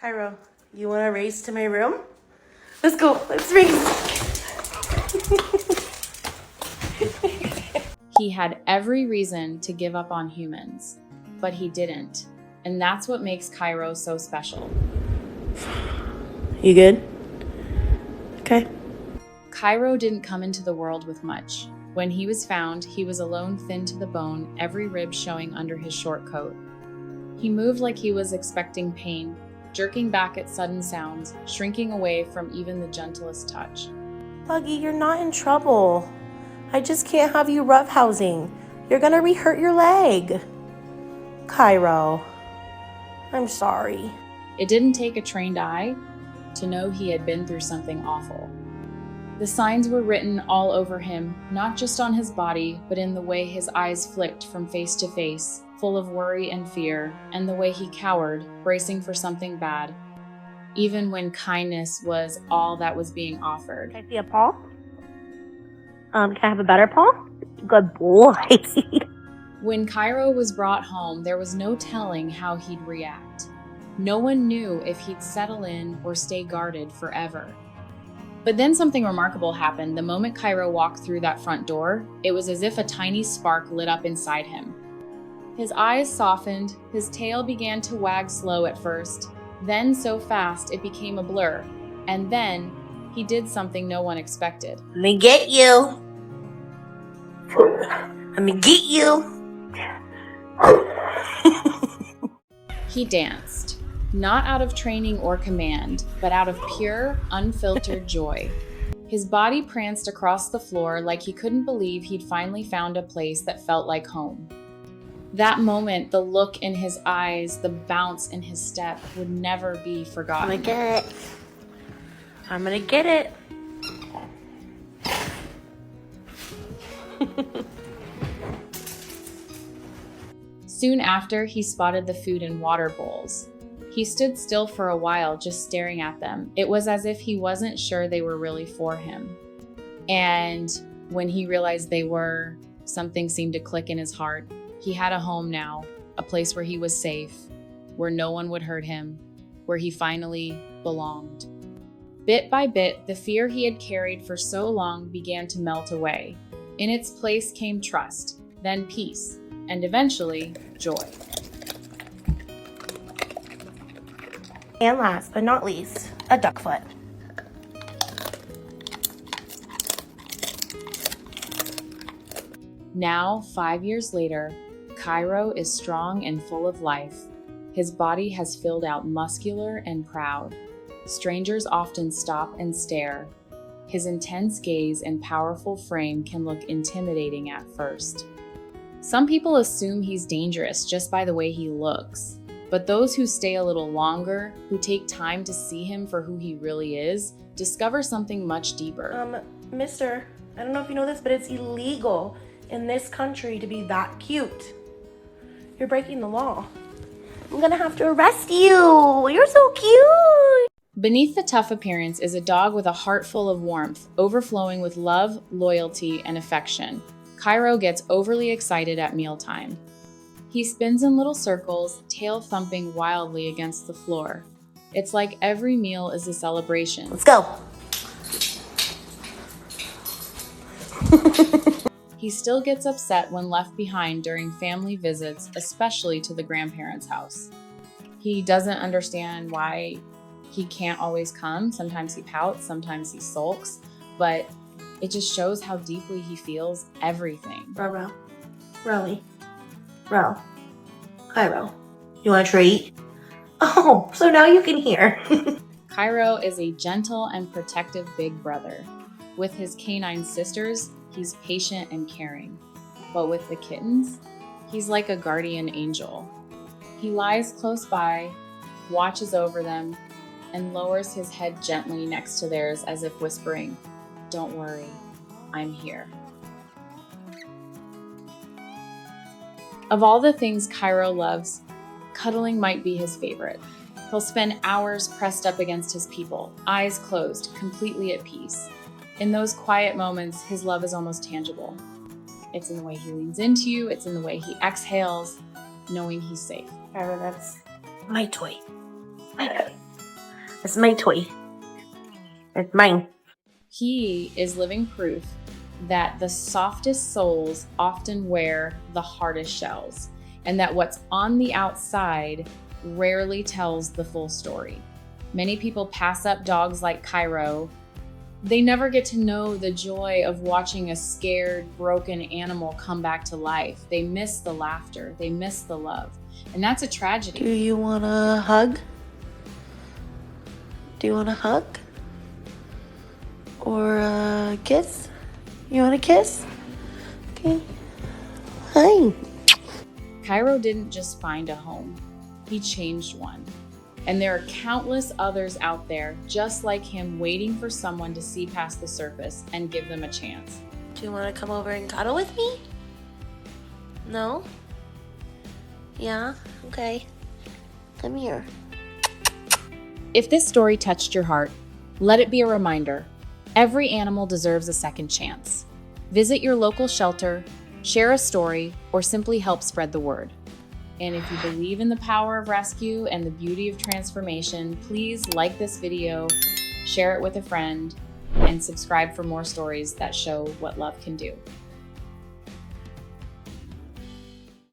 Cairo, you want to race to my room? Let's go. Let's race. He had every reason to give up on humans, but he didn't. And that's what makes Cairo so special. You good? Okay. Cairo didn't come into the world with much. When he was found, he was alone, thin to the bone, every rib showing under his short coat. He moved like he was expecting pain, jerking back at sudden sounds, shrinking away from even the gentlest touch. Buggy, you're not in trouble. I just can't have you roughhousing. You're gonna re-hurt your leg. Cairo, I'm sorry. It didn't take a trained eye to know he had been through something awful. The signs were written all over him, not just on his body, but in the way his eyes flicked from face to face, full of worry and fear, and the way he cowered, bracing for something bad, even when kindness was all that was being offered. Can I see a paw? Can I have a better paw? Good boy. When Cairo was brought home, there was no telling how he'd react. No one knew if he'd settle in or stay guarded forever. But then something remarkable happened. The moment Cairo walked through that front door, it was as if a tiny spark lit up inside him. His eyes softened, his tail began to wag slow at first, then so fast it became a blur, and then he did something no one expected. Let me get you. Let me get you. He danced, not out of training or command, but out of pure, unfiltered joy. His body pranced across the floor like he couldn't believe he'd finally found a place that felt like home. That moment, the look in his eyes, the bounce in his step would never be forgotten. I'm gonna get it. I'm gonna get it. Soon after, he spotted the food and water bowls. He stood still for a while, just staring at them. It was as if he wasn't sure they were really for him. And when he realized they were, something seemed to click in his heart. He had a home now, a place where he was safe, where no one would hurt him, where he finally belonged. Bit by bit, the fear he had carried for so long began to melt away. In its place came trust, then peace, and eventually, joy. And last but not least, a duck foot. Now, 5 years later, Cairo is strong and full of life. His body has filled out muscular and proud. Strangers often stop and stare. His intense gaze and powerful frame can look intimidating at first. Some people assume he's dangerous just by the way he looks, but those who stay a little longer, who take time to see him for who he really is, discover something much deeper. Mister, I don't know if you know this, but it's illegal in this country to be that cute. You're breaking the law. I'm gonna have to arrest you. You're so cute. Beneath the tough appearance is a dog with a heart full of warmth, overflowing with love, loyalty, and affection. Cairo gets overly excited at mealtime. He spins in little circles, tail thumping wildly against the floor. It's like every meal is a celebration. Let's go. He still gets upset when left behind during family visits, especially to the grandparents' house. He doesn't understand why he can't always come. Sometimes he pouts, sometimes he sulks, but it just shows how deeply he feels everything. Ro. Cairo, you want a treat? Oh, so now you can hear. Cairo is a gentle and protective big brother. With his canine sisters, he's patient and caring. But with the kittens, he's like a guardian angel. He lies close by, watches over them, and lowers his head gently next to theirs as if whispering, "Don't worry, I'm here." Of all the things Cairo loves, cuddling might be his favorite. He'll spend hours pressed up against his people, eyes closed, completely at peace. In those quiet moments, his love is almost tangible. It's in the way he leans into you, it's in the way he exhales, knowing he's safe. Cairo, that's my toy. My toy. It's my toy. It's mine. He is living proof that the softest souls often wear the hardest shells, and that what's on the outside rarely tells the full story. Many people pass up dogs like Cairo. They never get to know the joy of watching a scared, broken animal come back to life. They miss the laughter, they miss the love, and that's a tragedy. Do you want a hug? Do you want a hug? Or a kiss? You want a kiss? Okay. Hi. Cairo didn't just find a home, he changed one. And there are countless others out there just like him, waiting for someone to see past the surface and give them a chance. Do you want to come over and cuddle with me? No? Yeah? Okay. Come here. If this story touched your heart, let it be a reminder. Every animal deserves a second chance. Visit your local shelter, share a story, or simply help spread the word. And if you believe in the power of rescue and the beauty of transformation, please like this video, share it with a friend, and subscribe for more stories that show what love can do.